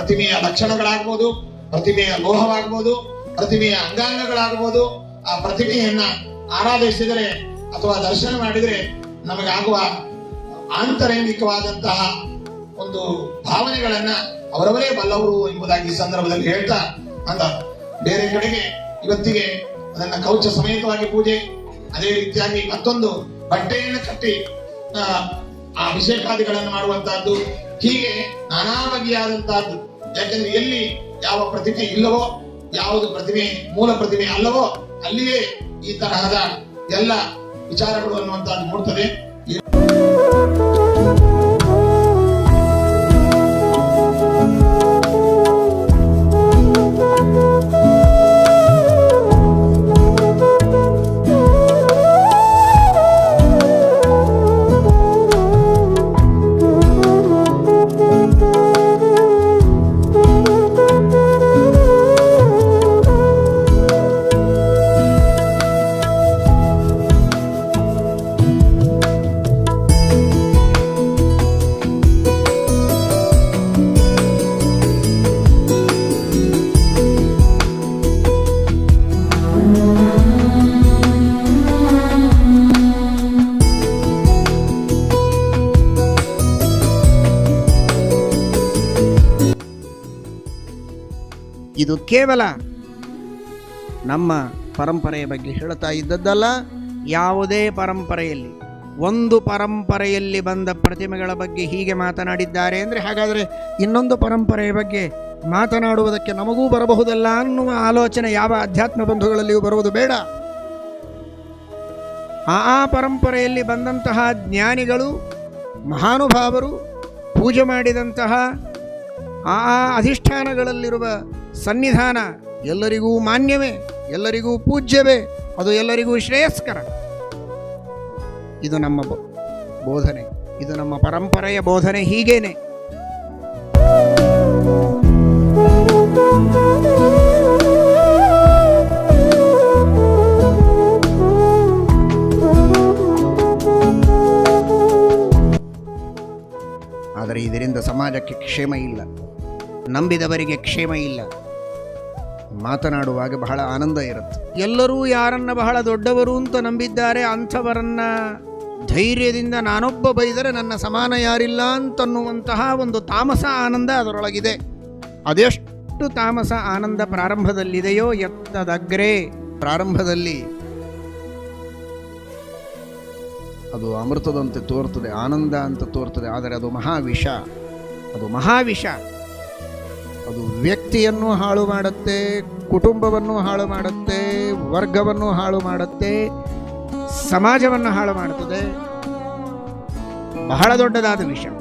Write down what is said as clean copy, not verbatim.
ಪ್ರತಿಮೆಯ ಲಕ್ಷಣಗಳಾಗ್ಬೋದು, ಪ್ರತಿಮೆಯ ಲೋಹವಾಗ್ಬೋದು, ಪ್ರತಿಮೆಯ ಅಂಗಾಂಗಗಳಾಗ್ಬೋದು. ಆ ಪ್ರತಿಮೆಯನ್ನ ಆರಾಧಿಸಿದರೆ ಅಥವಾ ದರ್ಶನ ಮಾಡಿದರೆ ನಮಗಾಗುವ ಆಂತರಂಗಿಕವಾದಂತಹ ಒಂದು ಭಾವನೆಗಳನ್ನ ಅವರವರೇ ಬಲ್ಲವರು ಎಂಬುದಾಗಿ ಈ ಸಂದರ್ಭದಲ್ಲಿ ಹೇಳ್ತಾ ಅಂತ ಬೇರೆ ಕಡೆಗೆ ಇವತ್ತಿಗೆ ಅದನ್ನ ಕವಚ ಸಮೇತವಾಗಿ ಪೂಜೆ, ಅದೇ ರೀತಿಯಾಗಿ ಮತ್ತೊಂದು ಬಟ್ಟೆಯನ್ನು ಕಟ್ಟಿ ಆ ಅಭಿಷೇಕಾದಿಗಳನ್ನು ಮಾಡುವಂತಹದ್ದು, ಹೀಗೆ ನಾನಾ ಬಗೆಯಾದಂತಹದ್ದು. ಯಾಕಂದ್ರೆ ಎಲ್ಲಿ ಯಾವ ಪ್ರತಿಮೆ ಇಲ್ಲವೋ, ಯಾವುದು ಪ್ರತಿಮೆ ಮೂಲ ಪ್ರತಿಮೆ ಅಲ್ಲವೋ, ಅಲ್ಲಿಯೇ ಈ ತರಹದ ಎಲ್ಲ ವಿಚಾರಗಳು ಅನ್ನುವಂತಹದ್ದು ಮೂಡ್ತದೆ. ಇದು ಕೇವಲ ನಮ್ಮ ಪರಂಪರೆಯ ಬಗ್ಗೆ ಹೇಳ್ತಾ ಇದ್ದದ್ದಲ್ಲ. ಯಾವುದೇ ಪರಂಪರೆಯಲ್ಲಿ, ಒಂದು ಪರಂಪರೆಯಲ್ಲಿ ಬಂದ ಪ್ರತಿಮೆಗಳ ಬಗ್ಗೆ ಹೀಗೆ ಮಾತನಾಡಿದ್ದಾರೆ ಅಂದರೆ ಹಾಗಾದರೆ ಇನ್ನೊಂದು ಪರಂಪರೆಯ ಬಗ್ಗೆ ಮಾತನಾಡುವುದಕ್ಕೆ ನಮಗೂ ಬರಬಹುದಲ್ಲ ಅನ್ನುವ ಆಲೋಚನೆ ಯಾವ ಅಧ್ಯಾತ್ಮ ಬಂಧುಗಳಲ್ಲಿಯೂ ಬರುವುದು ಬೇಡ. ಆ ಪರಂಪರೆಯಲ್ಲಿ ಬಂದಂತಹ ಜ್ಞಾನಿಗಳು, ಮಹಾನುಭಾವರು ಪೂಜೆ ಮಾಡಿದಂತಹ ಆ ಅಧಿಷ್ಠಾನಗಳಲ್ಲಿರುವ ಸನ್ನಿಧಾನ ಎಲ್ಲರಿಗೂ ಮಾನ್ಯವೇ, ಎಲ್ಲರಿಗೂ ಪೂಜ್ಯವೇ, ಅದು ಎಲ್ಲರಿಗೂ ಶ್ರೇಯಸ್ಕರ. ಇದು ನಮ್ಮ ಬೋಧನೆ, ಇದು ನಮ್ಮ ಪರಂಪರೆಯ ಬೋಧನೆ. ಹೀಗೇನೆ ಆದರೆ ಇದರಿಂದ ಸಮಾಜಕ್ಕೆ ಕ್ಷೇಮ ಇಲ್ಲ, ನಂಬಿದವರಿಗೆ ಕ್ಷೇಮ ಇಲ್ಲ. ಮಾತನಾಡುವಾಗ ಬಹಳ ಆನಂದ ಇರುತ್ತೆ. ಎಲ್ಲರೂ ಯಾರನ್ನ ಬಹಳ ದೊಡ್ಡವರು ಅಂತ ನಂಬಿದ್ದಾರೆ, ಅಂಥವರನ್ನ ಧೈರ್ಯದಿಂದ ನಾನೊಬ್ಬ ಬೈದರೆ ನನ್ನ ಸಮಾನ ಯಾರಿಲ್ಲ ಅಂತನ್ನುವಂತಹ ಒಂದು ತಾಮಸ ಆನಂದ ಅದರೊಳಗಿದೆ. ಅದೆಷ್ಟು ತಾಮಸ ಆನಂದ ಪ್ರಾರಂಭದಲ್ಲಿದೆಯೋ ಎತ್ತದಗ್ರೆ, ಪ್ರಾರಂಭದಲ್ಲಿ ಅದು ಅಮೃತದಂತೆ ತೋರ್ತದೆ, ಆನಂದ ಅಂತ ತೋರ್ತದೆ. ಆದರೆ ಅದು ಮಹಾವಿಷ, ಅದು ಮಹಾವಿಷ. ಅದು ವ್ಯಕ್ತಿಯನ್ನು ಹಾಳು ಮಾಡುತ್ತೆ, ಕುಟುಂಬವನ್ನು ಹಾಳು ಮಾಡುತ್ತೆ, ವರ್ಗವನ್ನು ಹಾಳು ಮಾಡುತ್ತೆ, ಸಮಾಜವನ್ನು ಹಾಳು ಮಾಡುತ್ತದೆ. ಬಹಳ ದೊಡ್ಡದಾದ ವಿಷಯ.